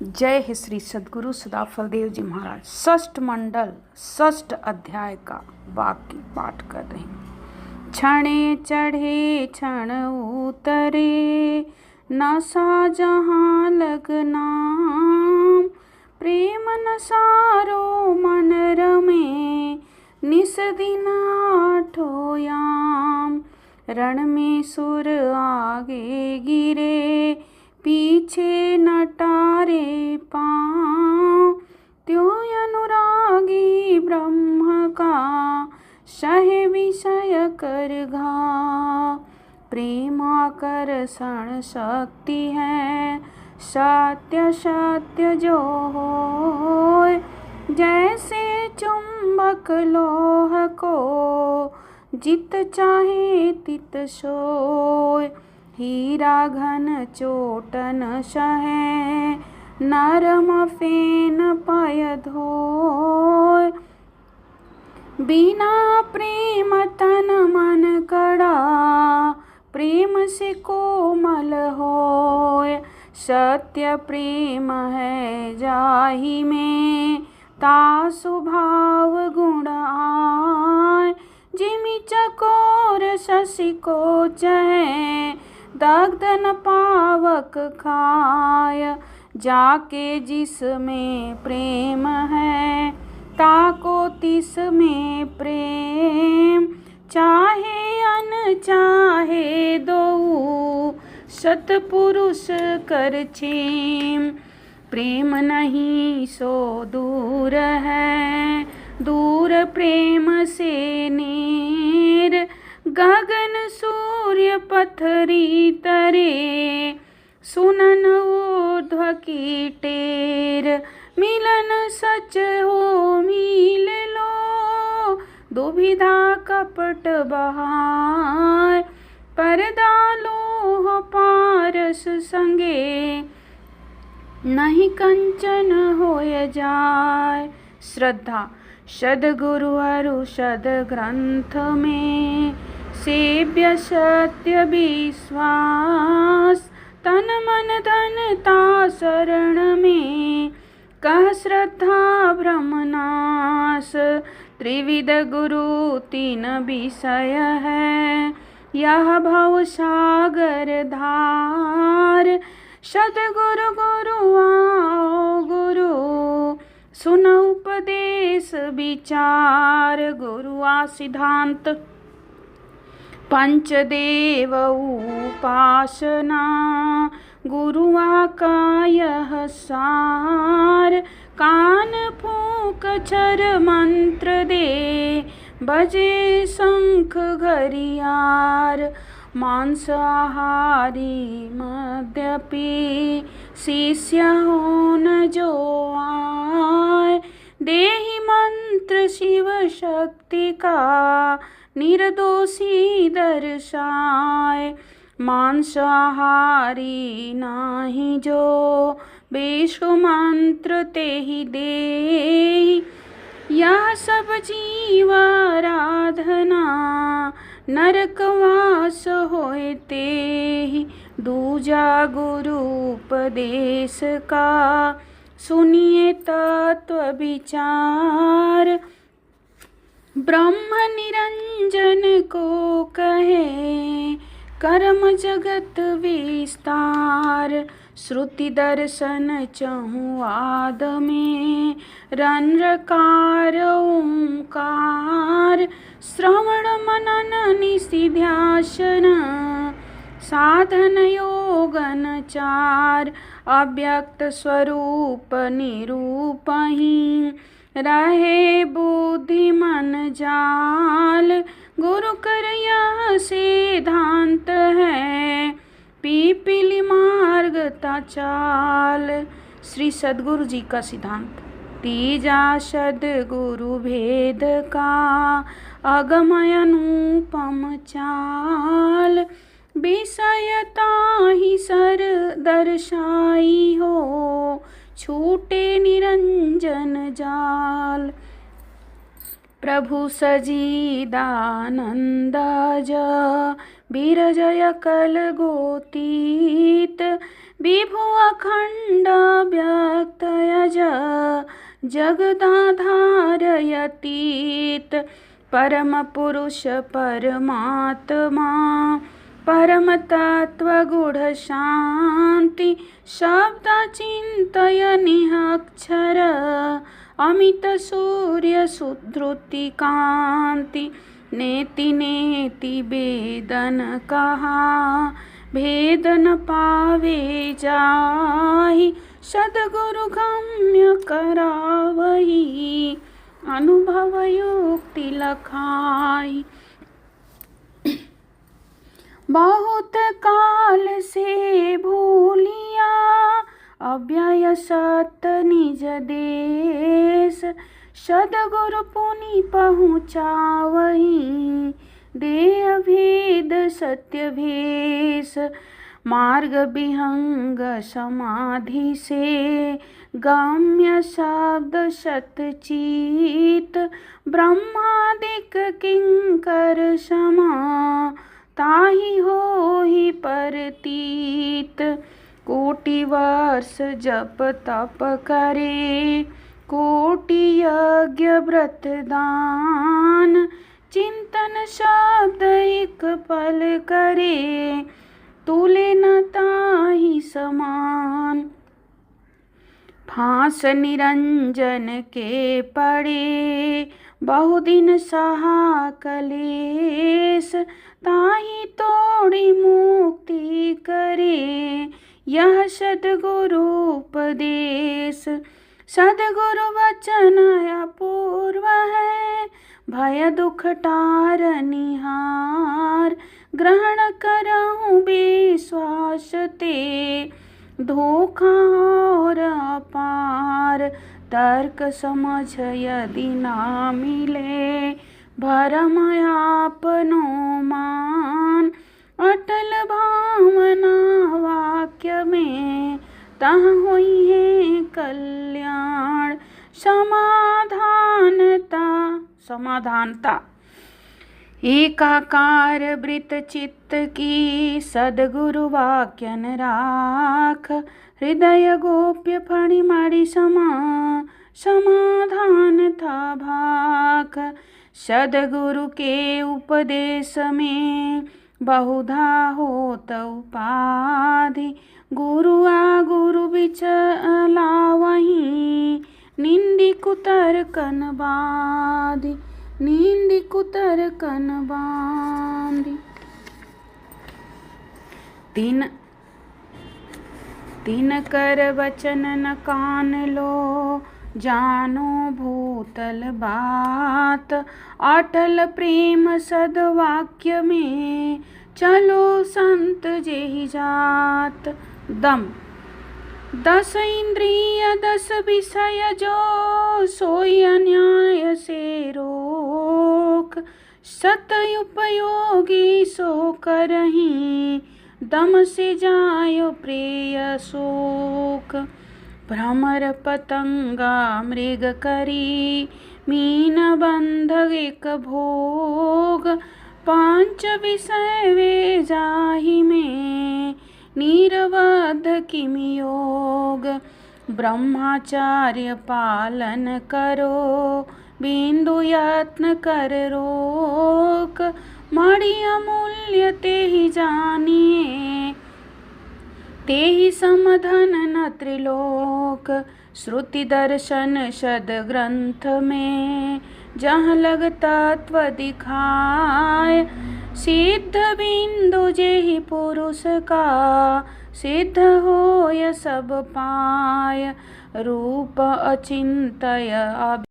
जय हे श्री सद्गुरु सदाफल देव जी महाराज। षष्ठ मंडल षष्ठ अध्याय का वाक्य पाठ कर रहे हैं। क्षणे चढ़े क्षण उतरे, नशा जहाँ लगना, प्रेम नसारो मन रमे, निस दिन आठो याम। रण में सुर आगे गिरे, पीछे नटारे पाँव, त्यों अनुरागी ब्रह्म का, सह विषय कर घाव। प्रेम आकर्षण शक्ति है, सत्य सत्य जो होय, जैसे चुंबक लोह को, जित चाहे तित सोय। हीरा घन चोटन सहे, नरम फेन पाय धोय। बिना प्रेम तन मन कड़ा, प्रेम से कोमल होय। सत्य प्रेम है जाहि में, ता स्वभाव गुण आय। जिमि चकोर शशि को चहे, दग्ध न पावक खाय। जाके जिसमें प्रेम है, ताको तिस में प्रेम। चाहे अन चाहे दो, सतपुरुष कर छेम। प्रेम नहीं सो दूर है, दूर प्रेम से नेर। गगन सूर्य पथरी तरे, सुनन ऊर्ध्व की टेर। मिलन सच हो मिल लो, दुविधा कपट बहाय। परदा लोह पारस संगे, नहीं कंचन होय जाय। श्रद्धा सद्गुरु अरु सद ग्रंथ में, सेव्य सत्य विश्वास। तन मन धन ता शरण में, कह श्रद्धा ब्रह्मनाश। त्रिविध गुरु तीन विषय है, यह भव सागर धार। सद्गुरु गुरु आओ गुरु, सुन उपदेश विचार। गुरु आ सिद्धांत पंचदेव उपासना, गुरु आकाय सार। कान फूक छर मंत्र दे, बजे शंख घरियार। मांस आहारी मद्यपी, शिष्य हो न जो आय। देहि मंत्र शिव शक्ति का, निर्दोषी दर्शाय। मांस आहारी नाही जो, विष्णु मंत्र ते ही दे। यह सब जीव आराधना, नरकवास होए ते। दूजा गुरु उपदेश का, सुनिए तत्व विचार। ब्रह्म निरंजन को कहे, कर्म जगत विस्तार। श्रुति दर्शन चहुआद में, रनरकार ओंकार। श्रवण मनन निषिध्यासन, साधन योगन चार। अव्यक्त स्वरूप निरूपहि, रहे बुद्धि मन जाल। गुरु कर यह सिद्धांत है, पीपली मार्ग ता चाल। श्री सद्गुरु जी का सिद्धांत। तीजा सद्गुरु भेद का, अगमय अनुपम चाल। विषयता ही सर दर्शाई हो, छूटे निरंजन जाल। प्रभु सजीदानंद बिरजय कल गोतीत, विभु अखंड जगदाधारयतीत परम पुरुष परमात्मा परम तत्व गुढ़ शांति शब्द चिंतय निहक्षर अमित सूर्य सुधृति कांति नेति नेति वेदन कहा भेद न पावे जाहि सद्गुरु गम्य करावही अनुभव युक्ति लखाई। बहुत काल से भूलिया अव्यय सत निज देश सद्गुरु पुनि पहुँचावही देह भेद सत्य भेष मार्ग विहंग समाधि से गम्य शब्द सतचित ब्रह्मादिक किंकर समा ताहि होहि परतीत कोटि वर्ष जप तप करे कोटि यज्ञ व्रत दान चिंतन शब्द एक पल करे तुले न ताहि समान। फांस निरंजन के पड़े बहुदिन सहा कलेश ताहि तोड़ी मुक्ति करे यह सद्गुरु उपदेश। सद्गुरु वचन अपूर्व है भय दुख टारनिहार ग्रहण करहूँ विश्वास ते धोखा और अपार तर्क समझ यदि ना मिले भरम आपनो मान अटल भावना वाक्य में तह हुई है कल्याण समाधानता एकाकार वृत चित्त की सद्गुरु वाक्य न राख हृदय गोप्य फणिमणि समाधान था भाख। सद्गुरु के उपदेश में बहुधा होत उपाधि गुरु आ गुरु बिचलावही निंदी कुतर्कन बाधि नींदी कुतर्कन बांधी। तीन कर वचन न कान लो जानो भूतल बात अटल प्रेम सद्वाक्य में चलो संत जेहि जात। दम 10 इंद्रिय 10 विषय जो सोई अन्याय से रोक सत उपयोगी सो करही दम से जायो प्रेय शोक। भ्रमर पतंगा मृग करी मीन बंध एक भोग 5 विषय वे जाहि में निरवध किमि योग। ब्रह्मचार्य पालन करो बिंदु यत्न कर रोक मणि अमूल्य तेहि जानिए तेहि समधन न त्रिलोक। श्रुति दर्शन सद ग्रंथ में जहाँ लग तत्व दिखाए सिद्ध बिंदु जेहि पुरुष का सिद्ध होय सब पाय। रूप अचिंत्य